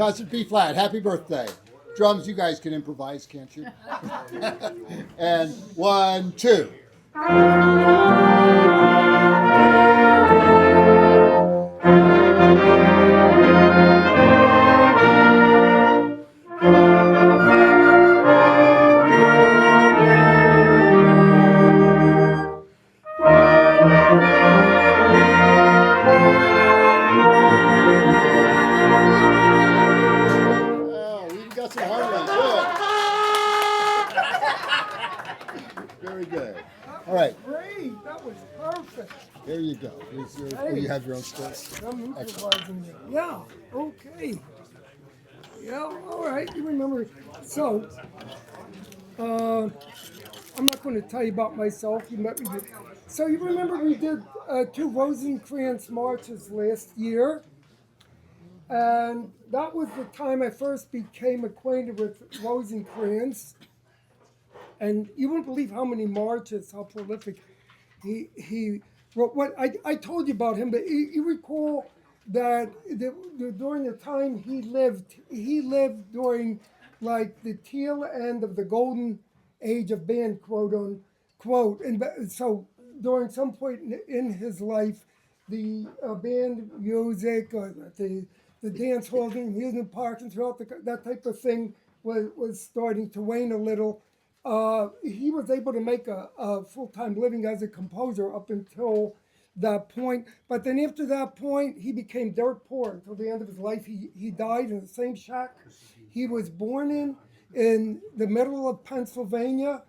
Concert B flat. Happy birthday. Drums, you guys can improvise, can't you? And 1, 2. Very good. All right. Great. That was perfect. There you go. You have your own space. I'm improvising it. Yeah. Okay. Yeah. All right. You remember. So, I'm not going to tell you about myself. You met me. So you remember we did 2 Rosenkrans marches last year. And that was the time I first became acquainted with Rosenkrans. And you wouldn't believe how many marches, how prolific he wrote. What I told you about him, but you recall that during the time he lived during like the tail end of the golden age of band, quote unquote. And so during some point in his life, the band music, the dance halls, the amusement parks, and throughout that type of thing was starting to wane a little. He was able to make a full-time living as a composer up until that point. But then after that point, he became dirt poor until the end of his life. He died in the same shack he was born in the middle of Pennsylvania,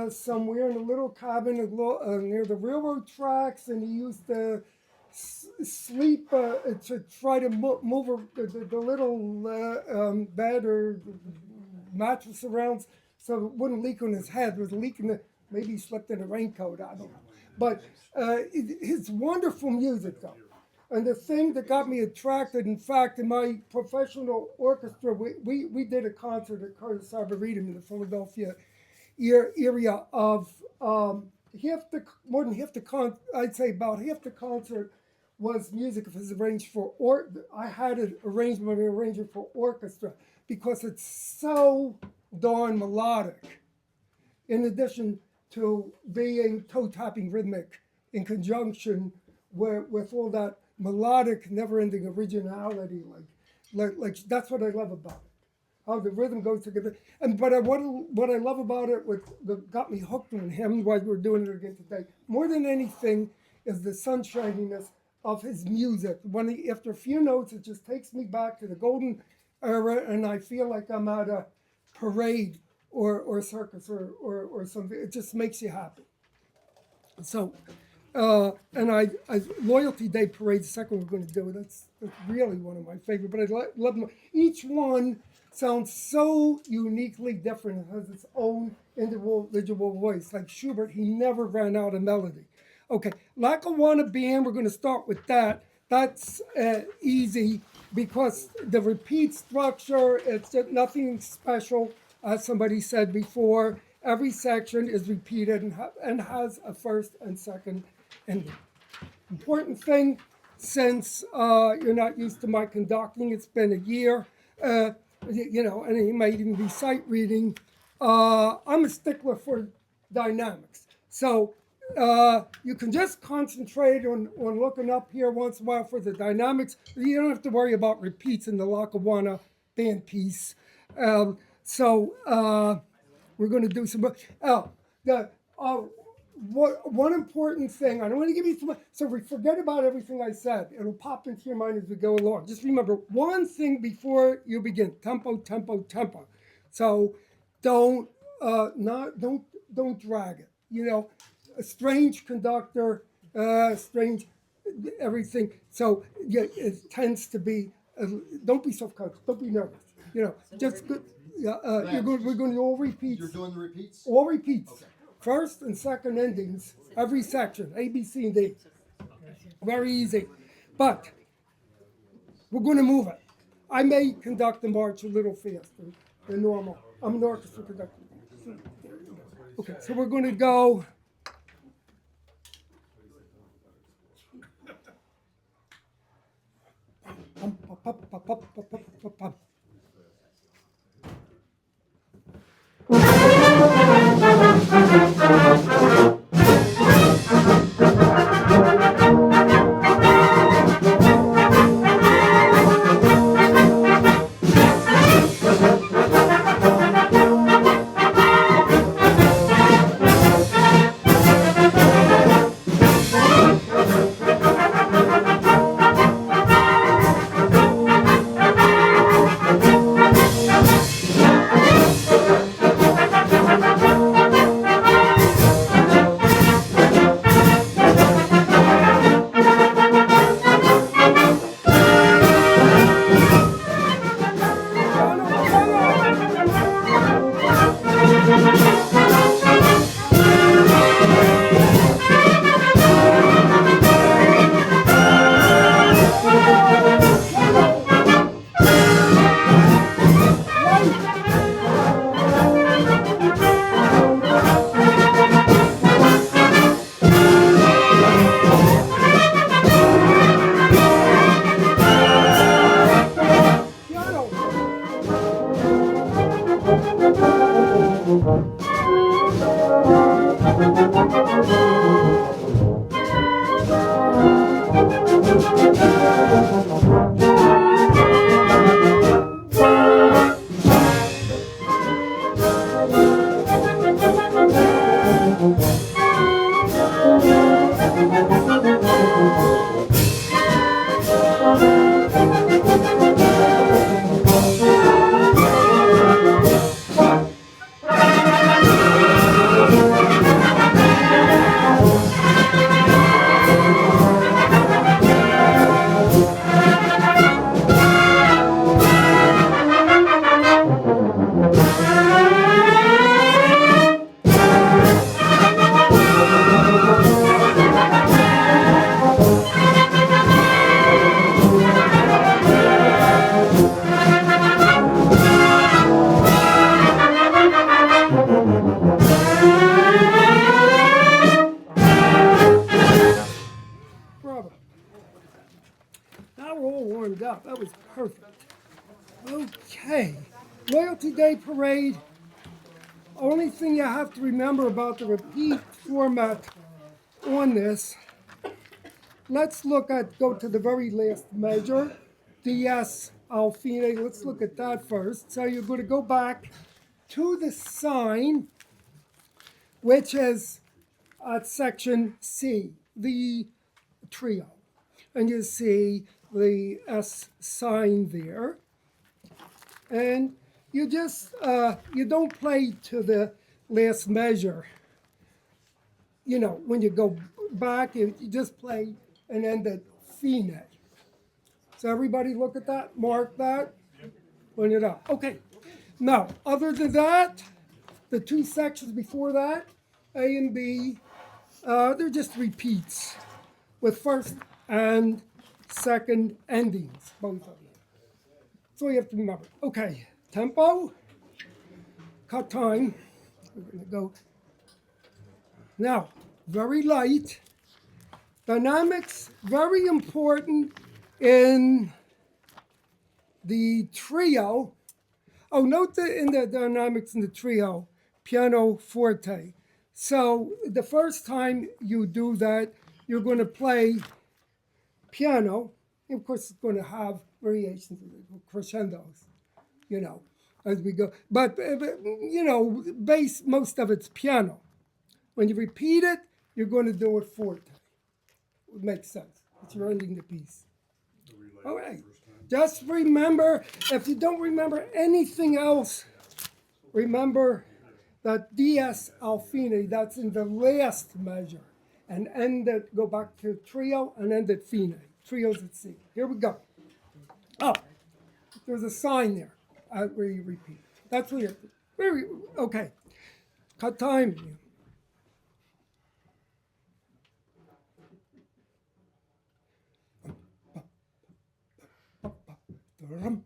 somewhere in a little cabin near the railroad tracks. And he used to sleep to try to move the little bed or mattress around so it wouldn't leak on his head. It was leaking, maybe he slept in a raincoat, I don't know. But his wonderful music, though. And the thing that got me attracted, in fact, in my professional orchestra, we did a concert at Curtis Arboretum in the Philadelphia area of more than half the I'd say about half the concert was music of his arranged for, I had an arrangement for orchestra because it's so darn melodic, in addition to being toe-tapping rhythmic in conjunction with all that melodic, never-ending originality. Like that's what I love about it, how the rhythm goes together. But what I love about it, that got me hooked on him, why we're doing it again today, more than anything, is the sunshininess of his music. After a few notes, it just takes me back to the golden era, and I feel like I'm at a parade or circus or something. It just makes you happy. So, and I Loyalty Day Parade, the second we're going to do, that's really one of my favorite. But I love them. Each one sounds so uniquely different. It has its own individual voice. Like Schubert, he never ran out of melody. Okay, Lackawanna Band, we're going to start with that. That's easy because the repeat structure, it's just nothing special. As somebody said before, every section is repeated and has a first and second ending. Important thing, since you're not used to my conducting, it's been a year, and it might even be sight reading. I'm a stickler for dynamics. So you can just concentrate on looking up here once in a while for the dynamics. You don't have to worry about repeats in the Lackawanna band piece. So we're going to do some. One important thing, I don't want to give you too much, so forget about everything I said. It'll pop into your mind as we go along. Just remember one thing before you begin: tempo, tempo, tempo. So don't drag it. A strange conductor, strange everything. So yeah, it tends to be. Don't be self-conscious. Don't be nervous. Just good. We're going to do all repeats. You're doing the repeats? All repeats. Okay. First and second endings, every section, A, B, C, and D. Very easy. But we're going to move it. I may conduct the march a little faster than normal. I'm an orchestra conductor. Okay, so we're going to go. Okay, Loyalty Day Parade. Only thing you have to remember about the repeat format on this, let's go to the very last measure, DS Alfine. Let's look at that first. So you're going to go back to the sign, which is at section C, the trio. And you see the S sign there. And you just, you don't play to the last measure. You know, when you go back, you just play and end at fine. So everybody look at that, mark that, point it out. Okay, now, other than that, the two sections before that, A and B, they're just repeats with first and second endings, both of them. So you have to remember. Okay, tempo, cut time. We're going to go. Now, very light. Dynamics, very important in the trio. Oh, note that in the dynamics in the trio, piano forte. So the first time you do that, you're going to play piano. Of course, it's going to have variations, crescendos, you know, as we go. But you know, most of it's piano. When you repeat it, you're going to do it forte. It makes sense. It's your ending the piece. All right. Just remember, if you don't remember anything else, remember that DS Alfine, that's in the last measure. And end it, go back to trio and end at fine. Trios at C. Here we go. Oh, there's a sign there where you repeat. That's what you're, okay. Cut time. Rum,